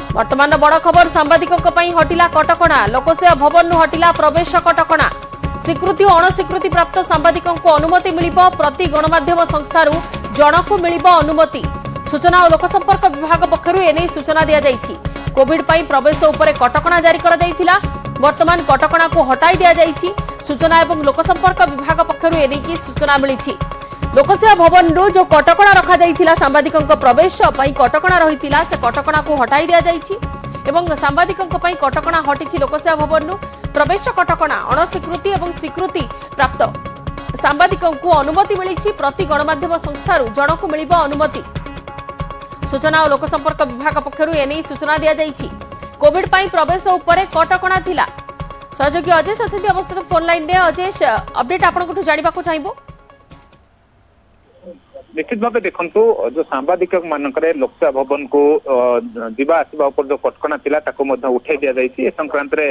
वर्तमान बड़ खबर सांबादिकों पई हटिला कटकणा लोकसेवा भवन हटिला प्रवेश कटकणा स्वीकृति और अणस्वीकृति प्राप्त सांबादिकों को अनुमति मिलिबो प्रति गणमाध्यम संस्थारू जनकु मिलिबो अनुमति सूचना और लोकसंपर्क विभाग पक्षरु एने सूचना दिया जायछि कोविड पई प्रवेश उपरे कटकणा जारी करा जायथिला वर्तमान कटकणा को हटाई दिया जायछि सूचना एवं लोकसंपर्क विभाग पक्षरु एने की सूचना मिलिछि लोकसेवा भवन रो जो कटकणा रखा जायथिला सांबादिकों प्रवेश पई कटकणा रहितिला से कटकणा को हटाई दिया जायछि एवं सांबादिकों पई कटकणा हटिछि लोकसेवा भवन प्रवेश कटकणा अणस्वीकृति एवं स्वीकृति प्राप्त सांबादिकों को अनुमति मिलिछि प्रति गणमाध्यम संस्थारू जनकु मिलिबो अनुमति सूचना और लोकसंपर्क विभाग पक्षरु एने सूचना दिया जायछि कोविड पई प्रवेश उपरे कटकणा थिला सहयोगी अजेश अछंती अवस्थित फोन लाइन रे अजेश अपडेट आपनको जानिबा को चाहबो निश्चित भाव देखु जो सांबादिक मानक लोकसेवा भवन को जीवा आसवा उपर जो कटकणा थिला ताको मध्ये उठाई दिया जायछि ए संक्रांत रे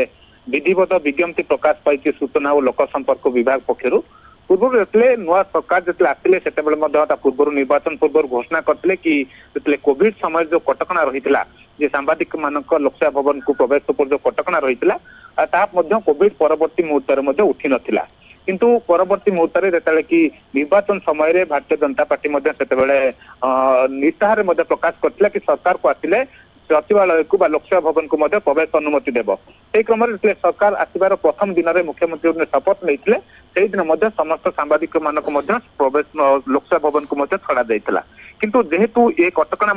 विधिवत विज्ञप्ति प्रकाश पाई सूचना और लोक संपर्क विभाग पक्षरु पूर्व जो नुआ सरकार जो आसते से पूर्व निर्वाचन पूर्व घोषणा करते कि जो कोविड समय जो कटकणा रही जे सांबादिक मानक लोकसेवा भवन को प्रवेश पर जो कटकणा रही कोविड परवर्ती मुहूर्त उठी नाला किंतु परवर्ती मुहूर्त में कि निर्वाचन समय भारतीय जनता पार्टी निस्तार प्रकाश करथिला कि सरकार को आसिले सचिवालय को लोकसेवा भवन को प्रवेश अनुमति देव से क्रम सरकार आसबार प्रथम दिन में मुख्यमंत्री शपथ नहीं दिन समस्त सांबादिक मानक प्रवेश लोकसेवा भवन को छड़ा जाइला किंतु जेहेतु ये कटकणा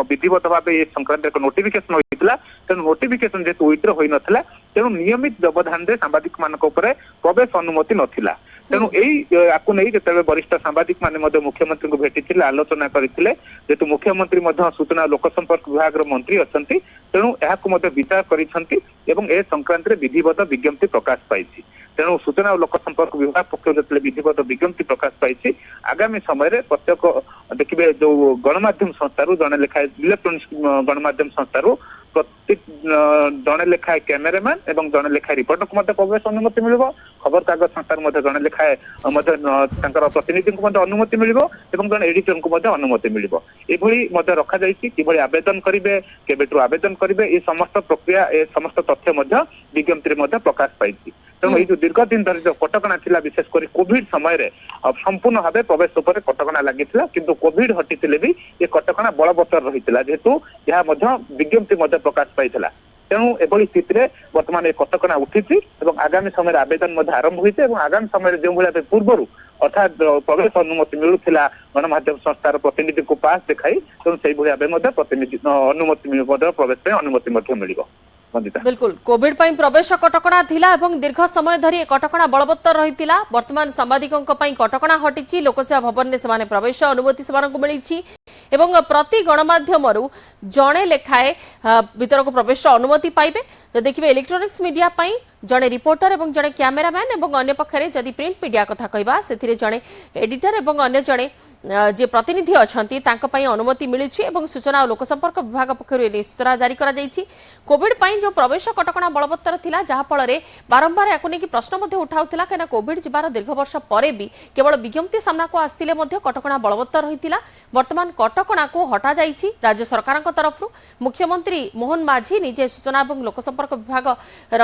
विधिवत भाव ये संक्रांत एक नोटिफिकेशन होता तेणु नोटिफिकेशन जेहेतु विड्र हो नाला तेणु नियमित व्यवधान में सांबादिक मानक प्रवेश अनुमति नाला तेणु यही जो वरिष्ठ सांबादिक माने मुख्यमंत्री को भेटी आलोचना करते जेहेतु मुख्यमंत्री सूचना लोकसंपर्क विभाग मंत्री अच्छा तेणु यहाँ विचार कर संक्रांत विधिवत विज्ञप्ति प्रकाश पाई तेणु सूचना और लोकसंपर्क विभाग पक्ष जो विधिवत विज्ञप्ति प्रकाश पाई आगामी समय प्रत्येक देखिए जो गणमाध्यम संस्थारू जड़े लेखाए इलेक्ट्रोनिक्स गणमाध्यम संस्थारू प्रत्येक जड़े लेखाए कैमेरामैन और जड़े लेखाए रिपोर्टर को प्रवेश अनुमति मिल खबर कागज संस्थार जड़े लेखाए प्रतिनिधि को अनुमति मिल जड़े एडिटर को अनुमति मिल रखा कि आवेदन करेंगे केबेठू आवेदन करेंगे ये समस्त प्रक्रिया ये समस्त तथ्य विज्ञप्ति प्रकाश पाई तेणु ये जो दीर्घ दिन धरी जो कटकणा थिला विशेषकर कोविड समय संपूर्ण भाव प्रवेश उपर कटकणा लगी किंतु कोविड हटी भी ये कटकणा बलवत्तर रही जेहेतु यह विज्ञप्ति प्रकाश पाई तेणु एभली स्थित में वर्तमान ये कटकणा उठी आगामी समय आवेदन आरंभ होती आगामी समय जो भाई पूर्व अर्थात प्रवेश अनुमति मिलूला गणमाध्यम संस्थार प्रतिनिधि को पास देखाई तेणु से भाव प्रतिनिधि अनुमति प्रवेश अनुमति मिल बिल्कुल कोविड पई प्रवेश कटकणा थिला एवं दीर्घ समय धरी कटकणा बलवत्तर रहितिला वर्तमान सांबादिकों पई कटकणा हटिछि लोकसेवा भवन ने सेमाने प्रवेश अनुमति सेमानकु मिलिछि एवं प्रति गणमाध्यम जड़े लेखाए भीतर को प्रवेश अनुमति पाइबे तो देखिए इलेक्ट्रोनिक्स मीडिया पई जड़े रिपोर्टर और जड़े कैमेरामैन और अन्य पक्षरे जदि प्रिंट मीडिया कथा कहबा से जड़े एडिटर और अन्य जड़े जे प्रतिनिधि अच्छी अनुमति मिली सूचना और लोकसंपर्क विभाग पक्षर सूचना जारी करा कोविड पई जो प्रवेश कटकणा बलवत्तर थिला जहाँफल बारंबार या प्रश्न उठाउथिला कहीं कोविड जीवार दीर्घ वर्ष पर भी केवल विज्ञप्ति सामना को आसते कटकणा बलवत्तर रही वर्तमान कटकणा को हटा जाइछि राज्य सरकार तरफ मुख्यमंत्री मोहन माझी निजे सूचना और लोकसंपर्क विभाग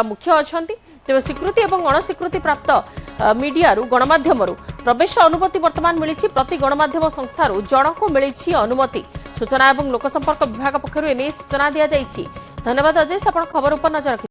मुख्य अच्छा तेज स्वीकृति और अणस्वीकृति प्राप्त मीडिया गणमाध्यम प्रवेश अनुमति वर्तमान मिली प्रति गणमाध्यम संस्थारू जनकु मिली अनुमति सूचना और लोकसंपर्क विभाग पक्षर एने सूचना दी जाइछि। धन्यवाद अजय, आपण खबर उपर नजर रखि।